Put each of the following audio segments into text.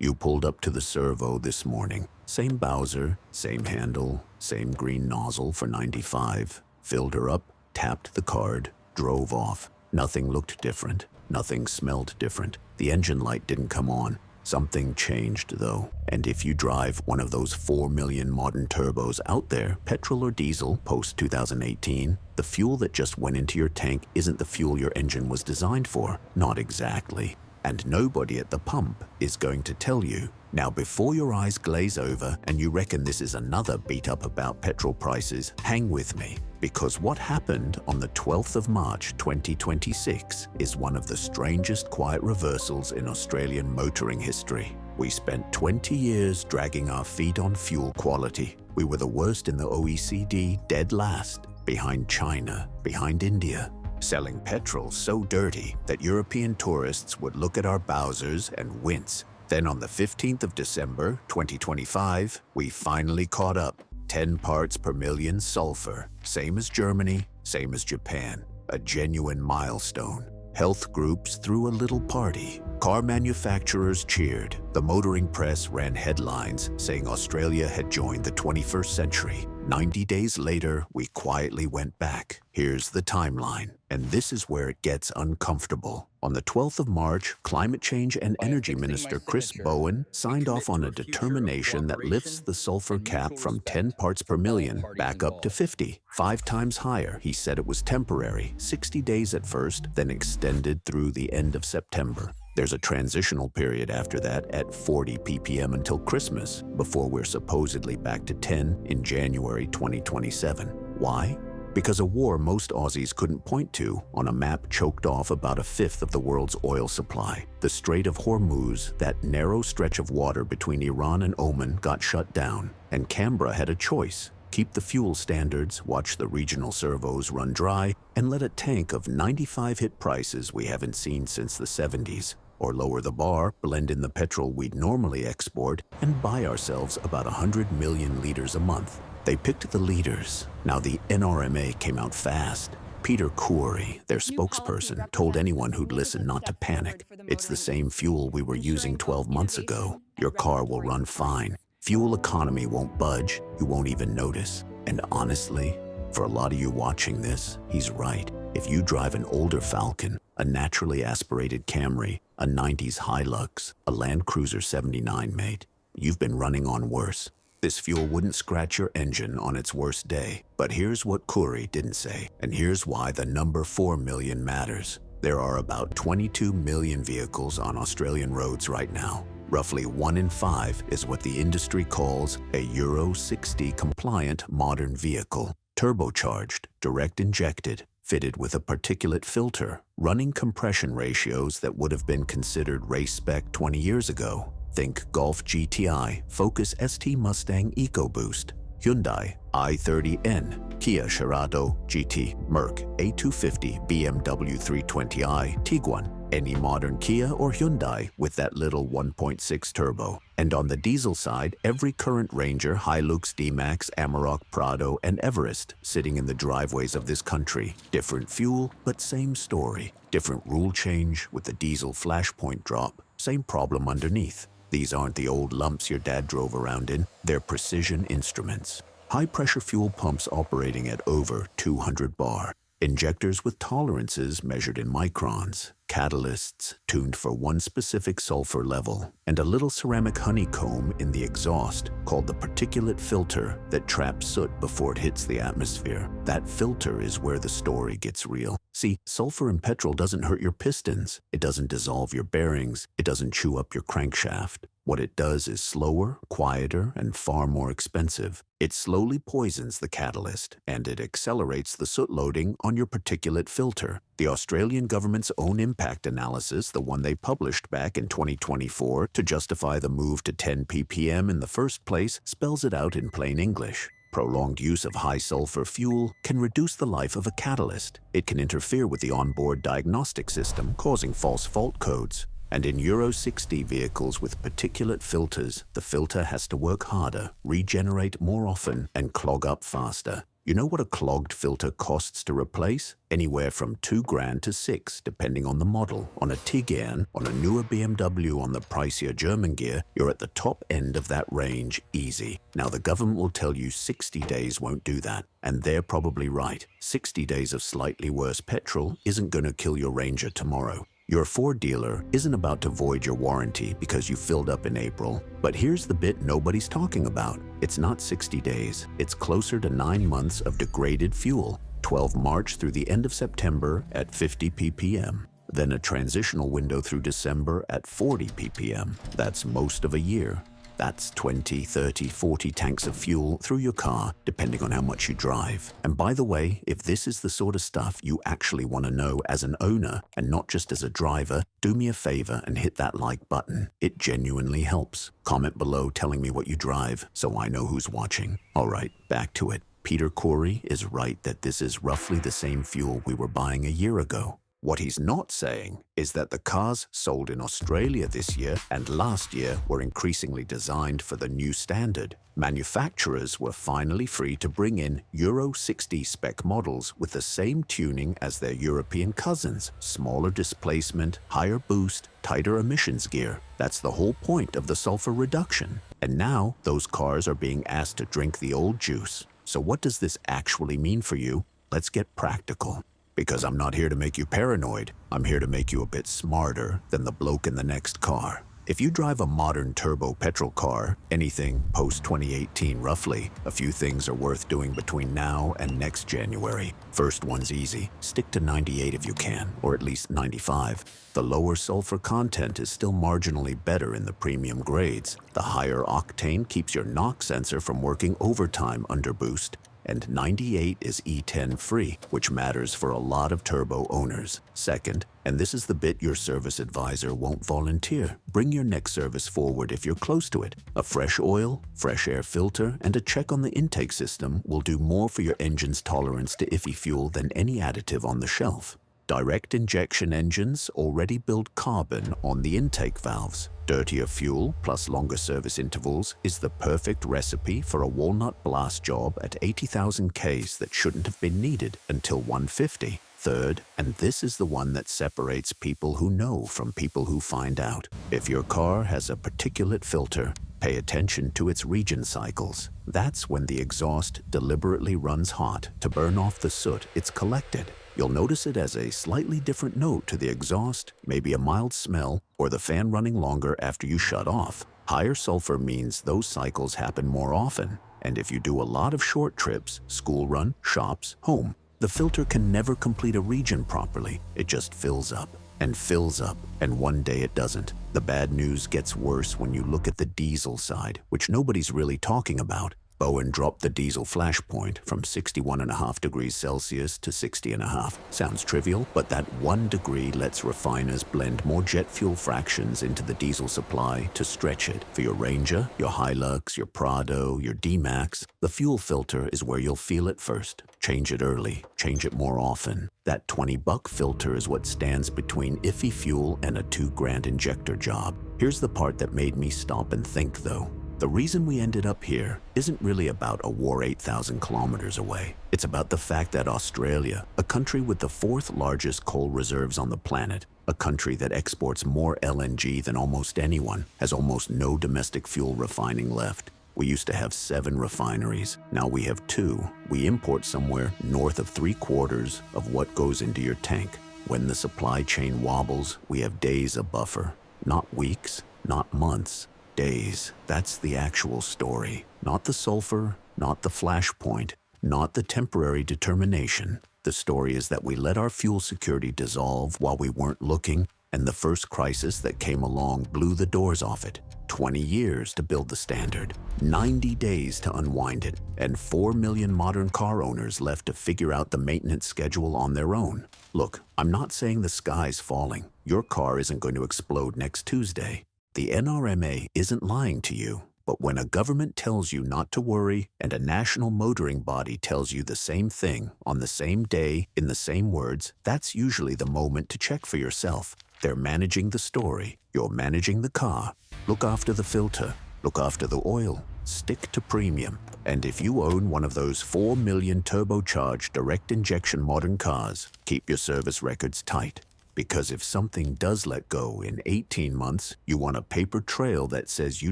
You pulled up to the servo this morning. Same Bowser, same handle, same green nozzle for 95. Filled her up, tapped the card, drove off. Nothing looked different. Nothing smelled different. The engine light didn't come on. Something changed, though. And if you drive one of those 4 million modern turbos out there, petrol or diesel, post-2018, the fuel that just went into your tank isn't the fuel your engine was designed for. Not exactly. And nobody at the pump is going to tell you. Now, before your eyes glaze over and you reckon this is another beat up about petrol prices, hang with me. Because what happened on the 12th of March 2026 is one of the strangest quiet reversals in Australian motoring history. We spent 20 years dragging our feet on fuel quality. We were the worst in the OECD, dead last, behind China, behind India. Selling petrol so dirty that European tourists would look at our Bowsers and wince. Then on the 15th of December 2025, we finally caught up. 10 parts per million sulfur, same as Germany, same as Japan. A genuine milestone. Health groups threw a little party. Car manufacturers cheered. The motoring press ran headlines saying Australia had joined the 21st century. 90 days later, we quietly went back. Here's the timeline, and this is where it gets uncomfortable. On the 12th of March, Climate Change and Energy Minister Chris Bowen signed off on a determination that lifts the sulfur cap from 10 parts per million back up to 50. 5 times higher. He said it was temporary, 60 days at first, then extended through the end of September. There's a transitional period after that at 40 ppm until Christmas, before we're supposedly back to 10 in January 2027. Why? Because a war most Aussies couldn't point to on a map choked off about a fifth of the world's oil supply. The Strait of Hormuz, that narrow stretch of water between Iran and Oman, got shut down, and Canberra had a choice. Keep the fuel standards, watch the regional servos run dry, and let a tank of 95 hit prices we haven't seen since the 70s. Or lower the bar, blend in the petrol we'd normally export, and buy ourselves about 100 million liters a month. They picked the leaders. Now the NRMA came out fast. Peter Coury, their spokesperson, told anyone who'd listen not to panic. It's the same fuel we were using 12 months ago. Your car will run fine. Fuel economy won't budge. You won't even notice. And honestly, for a lot of you watching this, he's right. If you drive an older Falcon, a naturally aspirated Camry, a 90s HiLux, a Land Cruiser 79 mate, you've been running on worse. This fuel wouldn't scratch your engine on its worst day. But here's what Coury didn't say, and here's why the number 4 million matters. There are about 22 million vehicles on Australian roads right now. Roughly 1 in 5 is what the industry calls a Euro 60 compliant modern vehicle. Turbocharged, direct injected, fitted with a particulate filter, running compression ratios that would have been considered race spec 20 years ago. Think Golf GTI, Focus ST Mustang EcoBoost, Hyundai i30N, Kia Cerato GT, Merc A250, BMW 320i, Tiguan, any modern Kia or Hyundai with that little 1.6 turbo. And on the diesel side, every current Ranger, HiLux, D-Max, Amarok, Prado, and Everest sitting in the driveways of this country. Different fuel, but same story. Different rule change with the diesel flashpoint drop. Same problem underneath. These aren't the old lumps your dad drove around in. They're precision instruments. High-pressure fuel pumps operating at over 200 bar. Injectors with tolerances measured in microns. Catalysts tuned for one specific sulfur level. And a little ceramic honeycomb in the exhaust called the particulate filter that traps soot before it hits the atmosphere. That filter is where the story gets real. See, sulfur in petrol doesn't hurt your pistons. It doesn't dissolve your bearings. It doesn't chew up your crankshaft. What it does is slower, quieter, and far more expensive. It slowly poisons the catalyst, and it accelerates the soot loading on your particulate filter. The Australian government's own impact analysis, the one they published back in 2024 to justify the move to 10 ppm in the first place, spells it out in plain English. Prolonged use of high-sulfur fuel can reduce the life of a catalyst. It can interfere with the onboard diagnostic system, causing false fault codes. And in Euro 60 vehicles with particulate filters, the filter has to work harder, regenerate more often, and clog up faster. You know what a clogged filter costs to replace? Anywhere from $2,000 to $6,000, depending on the model. On a Tiguan, on a newer BMW, on the pricier German gear, you're at the top end of that range, easy. Now the government will tell you 60 days won't do that, and they're probably right. 60 days of slightly worse petrol isn't going to kill your Ranger tomorrow. Your Ford dealer isn't about to void your warranty because you filled up in April. But here's the bit nobody's talking about. It's not 60 days. It's closer to 9 months of degraded fuel, 12 March through the end of September at 50 ppm. Then a transitional window through December at 40 ppm. That's most of a year. That's 20, 30, 40 tanks of fuel through your car, depending on how much you drive. And by the way, if this is the sort of stuff you actually want to know as an owner and not just as a driver, do me a favor and hit that like button. It genuinely helps. Comment below telling me what you drive so I know who's watching. All right, back to it. Peter Corey is right that this is roughly the same fuel we were buying a year ago. What he's not saying is that the cars sold in Australia this year and last year were increasingly designed for the new standard. Manufacturers were finally free to bring in Euro 60 spec models with the same tuning as their European cousins. Smaller displacement, higher boost, tighter emissions gear. That's the whole point of the sulfur reduction. And now those cars are being asked to drink the old juice. So what does this actually mean for you? Let's get practical. Because I'm not here to make you paranoid, I'm here to make you a bit smarter than the bloke in the next car. If you drive a modern turbo petrol car, anything post-2018 roughly, a few things are worth doing between now and next January. First one's easy. Stick to 98 if you can, or at least 95. The lower sulfur content is still marginally better in the premium grades. The higher octane keeps your knock sensor from working overtime under boost. And 98 is E10 free, which matters for a lot of turbo owners. Second, and this is the bit your service advisor won't volunteer, bring your next service forward if you're close to it. A fresh oil, fresh air filter, and a check on the intake system will do more for your engine's tolerance to iffy fuel than any additive on the shelf. Direct injection engines already build carbon on the intake valves. Dirtier fuel plus longer service intervals is the perfect recipe for a walnut blast job at 80,000 Ks that shouldn't have been needed until 150. Third, and this is the one that separates people who know from people who find out. If your car has a particulate filter, pay attention to its regen cycles. That's when the exhaust deliberately runs hot to burn off the soot it's collected. You'll notice it as a slightly different note to the exhaust, maybe a mild smell, or the fan running longer after you shut off. Higher sulfur means those cycles happen more often. And if you do a lot of short trips, school run, shops, home, the filter can never complete a regen properly. It just fills up, and one day it doesn't. The bad news gets worse when you look at the diesel side, which nobody's really talking about. Bowen dropped the diesel flash point from 61.5 degrees Celsius to 60.5. Sounds trivial, but that 1 degree lets refiners blend more jet fuel fractions into the diesel supply to stretch it. For your Ranger, your HiLux, your Prado, your D-Max, the fuel filter is where you'll feel it first. Change it early, change it more often. That $20 filter is what stands between iffy fuel and a $2,000 injector job. Here's the part that made me stop and think though. The reason we ended up here isn't really about a war 8,000 kilometers away. It's about the fact that Australia, a country with the 4th largest coal reserves on the planet, a country that exports more LNG than almost anyone, has almost no domestic fuel refining left. We used to have 7 refineries. Now we have 2. We import somewhere north of 3/4 of what goes into your tank. When the supply chain wobbles, we have days of buffer. Not weeks, not months. Days. That's the actual story. Not the sulfur, not the flashpoint, not the temporary determination. The story is that we let our fuel security dissolve while we weren't looking, and the first crisis that came along blew the doors off it. 20 years to build the standard, 90 days to unwind it, and 4 million modern car owners left to figure out the maintenance schedule on their own. Look, I'm not saying the sky's falling. Your car isn't going to explode next Tuesday. The NRMA isn't lying to you, but when a government tells you not to worry and a national motoring body tells you the same thing on the same day in the same words, that's usually the moment to check for yourself. They're managing the story. You're managing the car. Look after the filter. Look after the oil. stick to premium. And if you own one of those 4 million turbocharged direct injection modern cars, keep your service records tight. Because if something does let go in 18 months, you want a paper trail that says you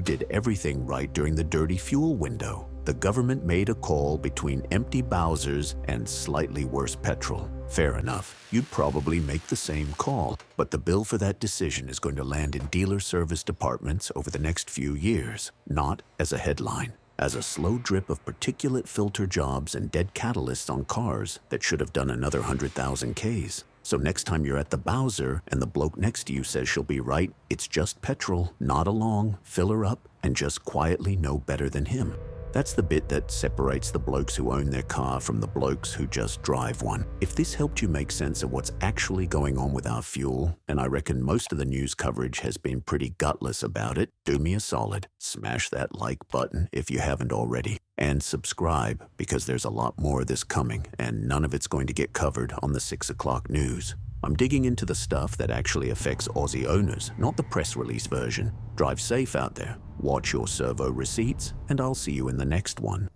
did everything right during the dirty fuel window. The government made a call between empty Bowsers and slightly worse petrol. Fair enough, you'd probably make the same call, but the bill for that decision is going to land in dealer service departments over the next few years, not as a headline, as a slow drip of particulate filter jobs and dead catalysts on cars that should have done another 100,000 Ks. So next time you're at the Bowser and the bloke next to you says she'll be right, it's just petrol, nod along, fill her up, and just quietly know better than him. That's the bit that separates the blokes who own their car from the blokes who just drive one. If this helped you make sense of what's actually going on with our fuel, and I reckon most of the news coverage has been pretty gutless about it, do me a solid. Smash that like button if you haven't already. And subscribe, because there's a lot more of this coming, and none of it's going to get covered on the 6 o'clock news. I'm digging into the stuff that actually affects Aussie owners, not the press release version. Drive safe out there, watch your servo receipts, and I'll see you in the next one.